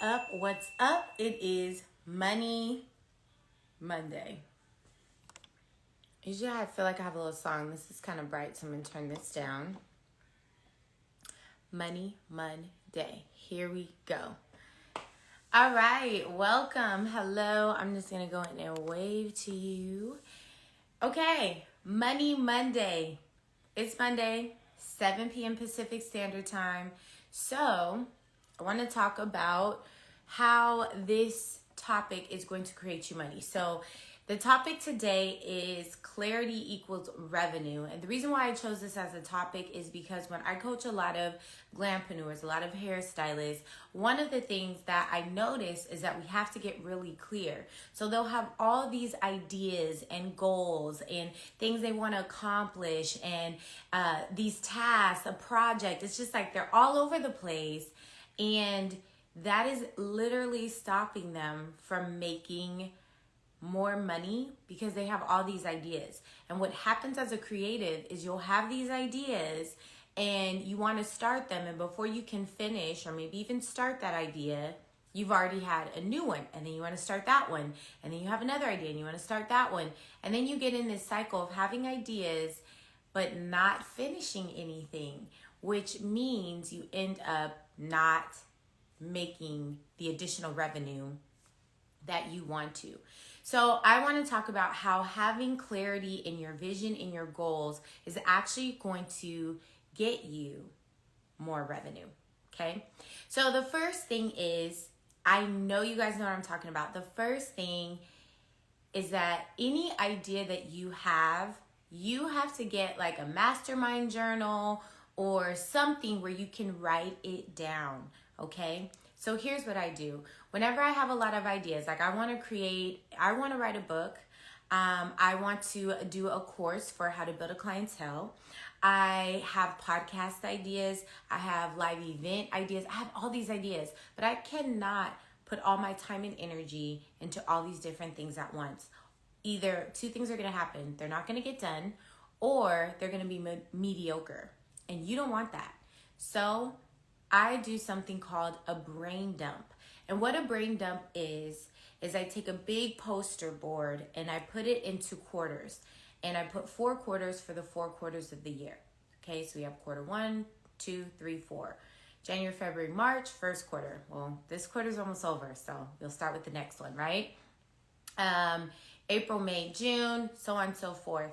up? What's up? It is Money Monday. Usually I feel like I have a little song. This is kind of bright, so I'm going to turn this down. Money Monday. Here we go. All right, welcome. Hello. I'm just going to go in and wave to you. Okay, Money Monday. It's Monday, 7 p.m. Pacific Standard Time. So I want to talk about how this topic is going to create you money. So the topic today is clarity equals revenue. And the reason why I chose this as a topic is because when I coach a lot of glampreneurs, a lot of hairstylists, one of the things that I notice is that we have to get really clear. So they'll have all these ideas and goals and things they want to accomplish and these tasks, a project. It's just like they're all over the place. And that is literally stopping them from making more money because they have all these ideas. And what happens as a creative is you'll have these ideas and you want to start them, and before you can finish or maybe even start that idea, you've already had a new one, and then you want to start that one, and then you have another idea and you want to start that one, and then you get in this cycle of having ideas but not finishing anything, which means you end up not making the additional revenue that you want to. So I want to talk about how having clarity in your vision, in your goals, is actually going to get you more revenue. Okay. So the first thing is, I know you guys know what I'm talking about. The first thing is that any idea that you have to get like a mastermind journal or something where you can write it down. Okay. So here's what I do. Whenever I have a lot of ideas, like I want to write a book. I want to do a course for how to build a clientele. I have podcast ideas. I have live event ideas. I have all these ideas, but I cannot put all my time and energy into all these different things at once. Either two things are going to happen. They're not going to get done, or they're going to be mediocre. And you don't want that. So I do something called a brain dump. And what a brain dump is I take a big poster board and I put it into quarters. And I put 4 quarters for the 4 quarters of the year. Okay, so we have quarter 1, 2, 3, 4. January, February, March, first quarter. Well, this quarter is almost over, so you'll start with the next one, right? April, May, June, so on and so forth.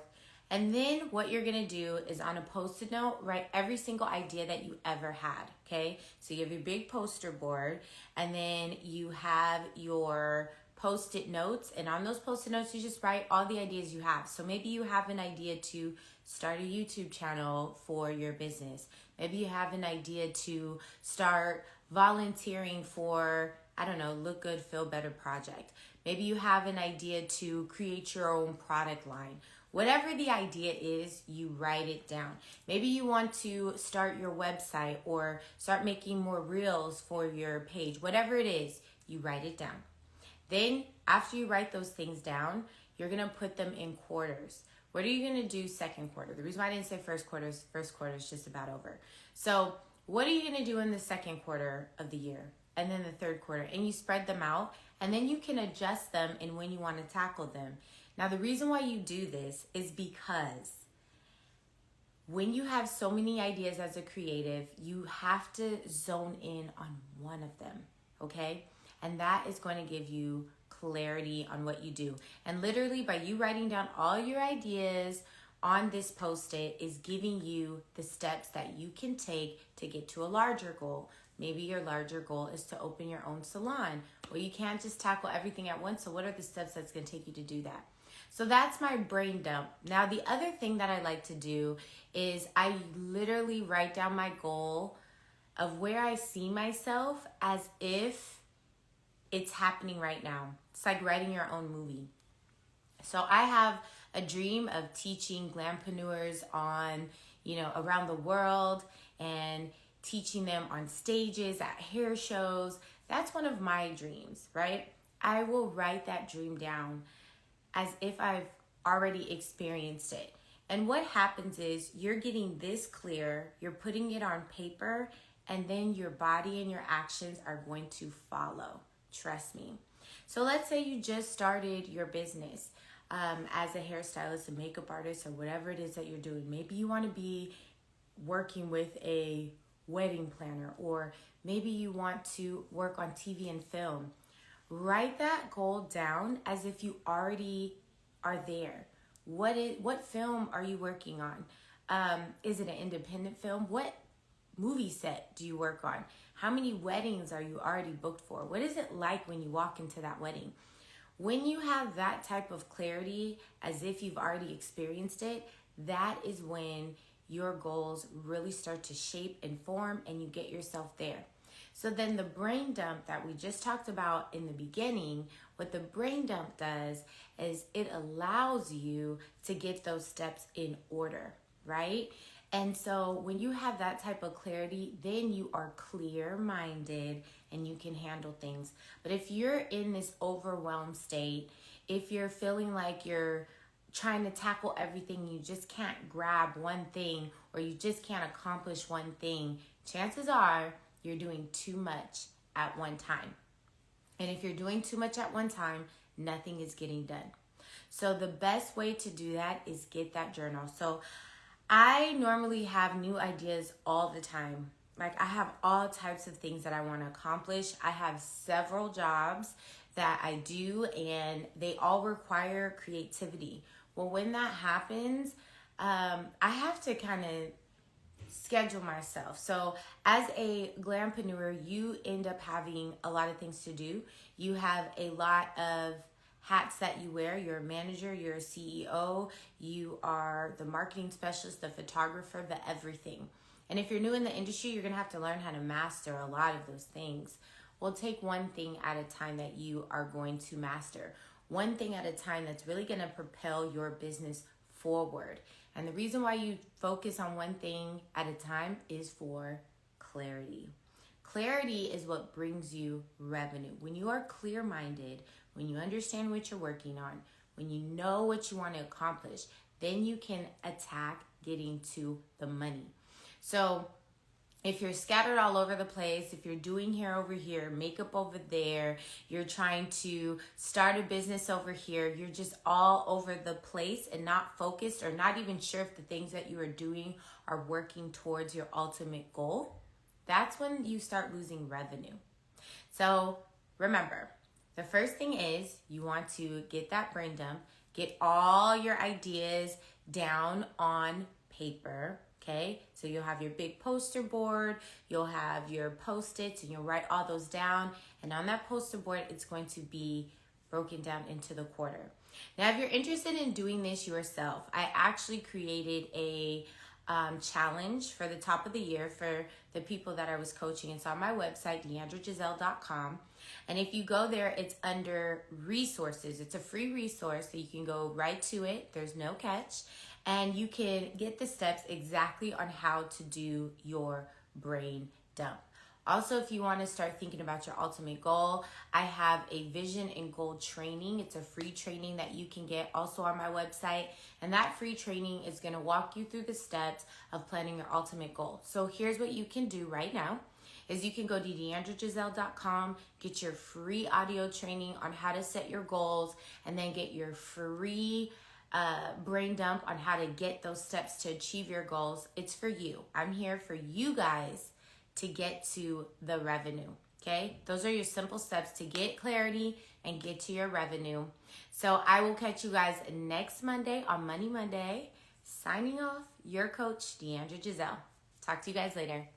And then what you're going to do is on a Post-it note, write every single idea that you ever had, okay? So you have your big poster board, and then you have your Post-it notes, and on those Post-it notes, you just write all the ideas you have. So maybe you have an idea to start a YouTube channel for your business. Maybe you have an idea to start volunteering for, I don't know, Look Good, Feel Better project. Maybe you have an idea to create your own product line. Whatever the idea is, you write it down. Maybe you want to start your website or start making more reels for your page. Whatever it is, you write it down. Then after you write those things down, you're going to put them in quarters. What are you going to do second quarter? The reason why I didn't say first quarter is just about over. So what are you going to do in the second quarter of the year? And then the third quarter? And you spread them out, and then you can adjust them in when you want to tackle them. Now, the reason why you do this is because when you have so many ideas as a creative, you have to zone in on one of them, okay? And that is going to give you clarity on what you do. And literally by you writing down all your ideas on this Post-it is giving you the steps that you can take to get to a larger goal. Maybe your larger goal is to open your own salon. Well, you can't just tackle everything at once. So what are the steps that's going to take you to do that? So that's my brain dump. Now, the other thing that I like to do is I literally write down my goal of where I see myself as if it's happening right now. It's like writing your own movie. So I have a dream of teaching glampreneurs on, around the world and teaching them on stages, at hair shows. That's one of my dreams, right? I will write that dream down as if I've already experienced it. And what happens is you're getting this clear, you're putting it on paper, and then your body and your actions are going to follow. Trust me. So let's say you just started your business as a hairstylist, a makeup artist, or whatever it is that you're doing. Maybe you want to be working with a wedding planner, or maybe you want to work on TV and film. Write that goal down as if you already are there. What film are you working on? Is it an independent film? What movie set do you work on? How many weddings are you already booked for? What is it like when you walk into that wedding? When you have that type of clarity, as if you've already experienced it, that is when your goals really start to shape and form and you get yourself there. So then the brain dump that we just talked about in the beginning, what the brain dump does is it allows you to get those steps in order, right? And so when you have that type of clarity, then you are clear-minded and you can handle things. But if you're in this overwhelmed state, if you're feeling like you're trying to tackle everything, you just can't grab one thing, or you just can't accomplish one thing, chances are you're doing too much at one time. And if you're doing too much at one time, nothing is getting done. So the best way to do that is get that journal. So I normally have new ideas all the time. Like, I have all types of things that I want to accomplish. I have several jobs that I do, and they all require creativity. Well, when that happens, I have to kind of schedule myself. So as a glampreneur, you end up having a lot of things to do. You have a lot of hats that you wear. You're a manager, you're a CEO, you are the marketing specialist, the photographer, the everything. And if you're new in the industry, you're gonna have to learn how to master a lot of those things. Well, take one thing at a time that you are going to master. One thing at a time that's really gonna propel your business forward. And the reason why you focus on one thing at a time is for clarity. Clarity is what brings you revenue. When you are clear-minded, when you understand what you're working on, when you know what you want to accomplish, then you can attack getting to the money. So if you're scattered all over the place, if you're doing hair over here, makeup over there, you're trying to start a business over here, you're just all over the place and not focused, or not even sure if the things that you are doing are working towards your ultimate goal, that's when you start losing revenue. So remember, the first thing is you want to get that brain dump, get all your ideas down on paper, okay? So you'll have your big poster board, you'll have your Post-its, and you'll write all those down. And on that poster board, it's going to be broken down into the quarter. Now, if you're interested in doing this yourself, I actually created a challenge for the top of the year for the people that I was coaching. It's on my website, deandragiselle.com. And if you go there, it's under resources. It's a free resource, so you can go right to it. There's no catch. And you can get the steps exactly on how to do your brain dump. Also, if you want to start thinking about your ultimate goal, I have a vision and goal training. It's a free training that you can get also on my website. And that free training is going to walk you through the steps of planning your ultimate goal. So here's what you can do right now is you can go to deandragiselle.com, get your free audio training on how to set your goals, and then get your free brain dump on how to get those steps to achieve your goals. It's for you. I'm here for you guys to get to the revenue, okay? Those are your simple steps to get clarity and get to your revenue. So I will catch you guys next Monday on Money Monday. Signing off, your coach, Deandra Giselle. Talk to you guys later.